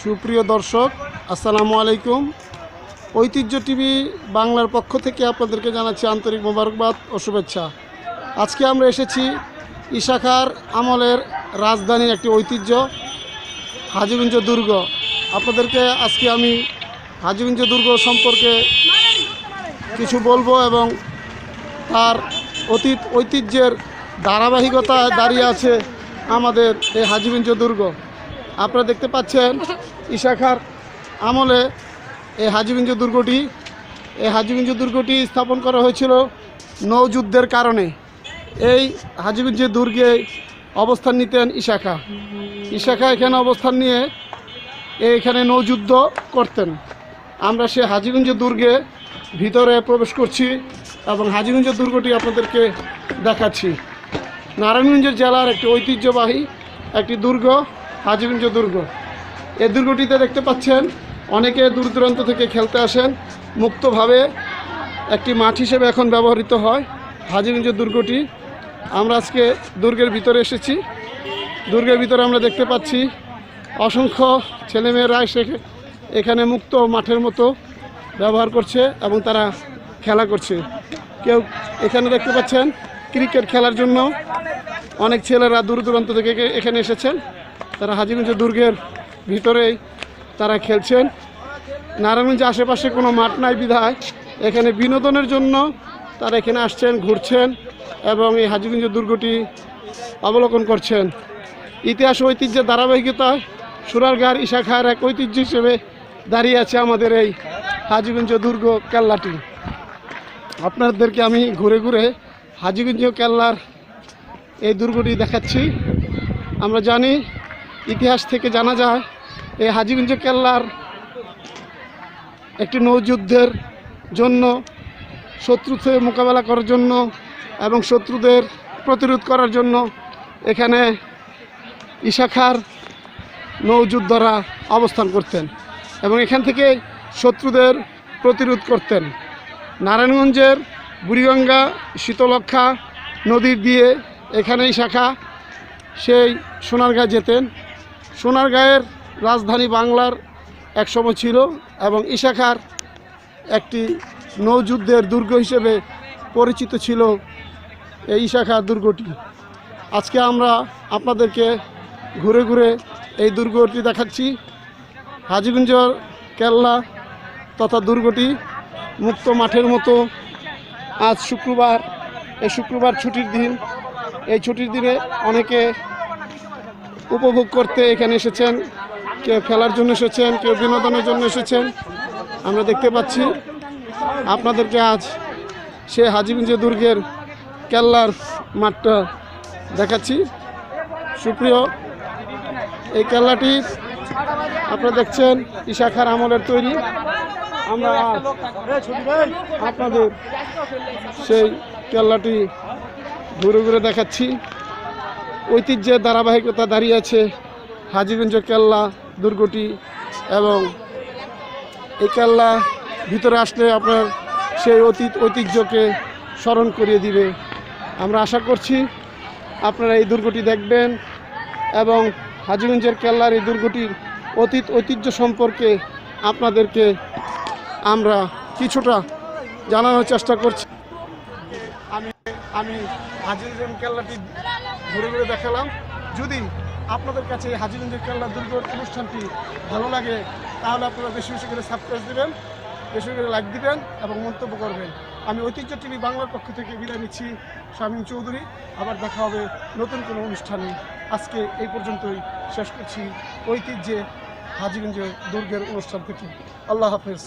সুপ্রিয় দর্শক, আসসালামু আলাইকুম। ঐতিহ্য টিভি বাংলার পক্ষ থেকে আপনাদেরকে জানাচ্ছি আন্তরিক মোবারকবাদ ও শুভেচ্ছা। আজকে আমরা এসেছি ঈশা খাঁর আমলের রাজধানীর একটি ঐতিহ্য হাজীগঞ্জ দুর্গ। আপনাদেরকে আজকে আমি হাজীগঞ্জ দুর্গ সম্পর্কে কিছু বলবো এবং তার অতীত ঐতিহ্যের ধারাবাহিকতায় দাঁড়িয়ে আছে আমাদের এই হাজীগঞ্জ দুর্গ। আপনারা দেখতে পাচ্ছেন ঈশা খাঁর আমলে এই হাজীগঞ্জ দুর্গটি স্থাপন করা হয়েছিল নৌযুদ্ধের কারণে। এই হাজীগঞ্জ দুর্গে অবস্থান নিতেন ঈশা খাঁ। এখানে অবস্থান নিয়ে এখানে নৌযুদ্ধ করতেন। আমরা সে হাজীগঞ্জ দুর্গে ভিতরে প্রবেশ করছি এবং হাজীগঞ্জ দুর্গটি আপনাদেরকে দেখাচ্ছি। নারায়ণগঞ্জ জেলার একটি ঐতিহ্যবাহী একটি দুর্গ হাজীগঞ্জ দুর্গ। এই দুর্গটিতে দেখতে পাচ্ছেন অনেকে দূর দূরান্ত থেকে খেলতে আসেন। মুক্তভাবে একটি মাঠ হিসেবে এখন ব্যবহৃত হয় হাজীগঞ্জ দুর্গটি। আমরা আজকে দুর্গের ভিতরে এসেছি। দুর্গের ভিতরে আমরা দেখতে পাচ্ছি অসংখ্য ছেলেমেয়েরা এসে এখানে মুক্ত মাঠের মতো ব্যবহার করছে এবং তারা খেলা করছে। কেউ এখানে দেখতে পাচ্ছেন ক্রিকেট খেলার জন্য অনেক ছেলেরা দূর দূরান্ত থেকে এখানে এসেছেন। তারা হাজীগঞ্জ দুর্গের ভিতরেই তারা খেলছেন। নারায়ণগঞ্জে আশেপাশে কোনো মাঠ নাই বিধায় এখানে বিনোদনের জন্য তারা এখানে আসছেন, ঘুরছেন এবং এই হাজীগঞ্জ দুর্গটি অবলোকন করছেন। ইতিহাস ঐতিহ্যের ধারাবাহিকতায় সুরারগাঁর ঈশা খাঁর এক ঐতিহ্য হিসেবে দাঁড়িয়ে আছে আমাদের এই হাজীগঞ্জ দুর্গ কেল্লাটি। আপনাদেরকে আমি ঘুরে ঘুরে হাজীগঞ্জ কেল্লার এই দুর্গটি দেখাচ্ছি। আমরা জানি, ইতিহাস থেকে জানা যায় এই হাজীগঞ্জ কেল্লার একটি নৌযুদ্ধের জন্য, শত্রুতে মোকাবেলা করার জন্য এবং শত্রুদের প্রতিরোধ করার জন্য এখানে ঈশা খাঁর নৌযুদ্ধরা অবস্থান করতেন এবং এখান থেকে শত্রুদের প্রতিরোধ করতেন। নারায়ণগঞ্জের বুড়িগঙ্গা শীতলক্ষা নদীর দিয়ে এখানে ঈশা খাঁ সেই সোনারগাঁ যেতেন। সোনারগাঁয়ের রাজধানী বাংলার একসময় ছিল এবং ঈশা খাঁর একটি নৌযুদ্ধের দুর্গ হিসেবে পরিচিত ছিল এই ঈশা খাঁ দুর্গটি। আজকে আমরা আপনাদেরকে ঘুরে ঘুরে এই দুর্গটি দেখাচ্ছি। হাজীগঞ্জ কেল্লা তথা দুর্গটি মুক্ত মাঠের মতো। আজ শুক্রবার, এই শুক্রবার ছুটির দিন। এই ছুটির দিনে অনেকে উপভোগ করতে এখানে এসেছেন, কেউ খেলার জন্য এসেছেন, কেউ বিনোদনের জন্য এসেছেন। আমরা দেখতে পাচ্ছি আপনাদেরকে আজ সে হাজীগঞ্জ দুর্গের কেল্লার মাঠটা দেখাচ্ছি। সুপ্রিয়, এই কেল্লাটি আপনারা দেখছেন ঈশা খাঁর আমলের তৈরি। আমরা আপনাদের সেই কেল্লাটি ঘুরে ঘুরে দেখাচ্ছি। ঐতিহ্যের ধারাবাহিকতা দাঁড়িয়ে আছে হাজীগঞ্জ কেল্লা দুর্গটি এবং এই কেল্লা ভিতরে আসলে আপনার সেই ঐতিহ্যকে স্মরণ করিয়ে দিবে। আমরা আশা করছি আপনারা এই দুর্গটি দেখবেন এবং হাজীগঞ্জের কেল্লার এই দুর্গটির ঐতিহ্য সম্পর্কে আপনাদেরকে আমরা কিছুটা জানানোর চেষ্টা করছি। আমি হাজীগঞ্জ কেল্লাটি ঘুরে ঘুরে দেখালাম। যদি আপনাদের কাছে হাজীগঞ্জ কেল্লা দুর্গ অনুষ্ঠানটি ভালো লাগে তাহলে আপনারা বেশি বেশি করে সাবস্ক্রাইব দেবেন, বেশি করে লাইক দিবেন এবং মন্তব্য করবেন। আমি ঐতিহ্য টিভি বাংলার পক্ষ থেকে বিদায় নিচ্ছি, শামীম চৌধুরী। আবার দেখা হবে নতুন কোনো অনুষ্ঠানে। আজকে এই পর্যন্তই শেষ করছি ঐতিহ্যে হাজীগঞ্জ দুর্গের অনুষ্ঠান থেকে। আল্লাহ হাফেজ।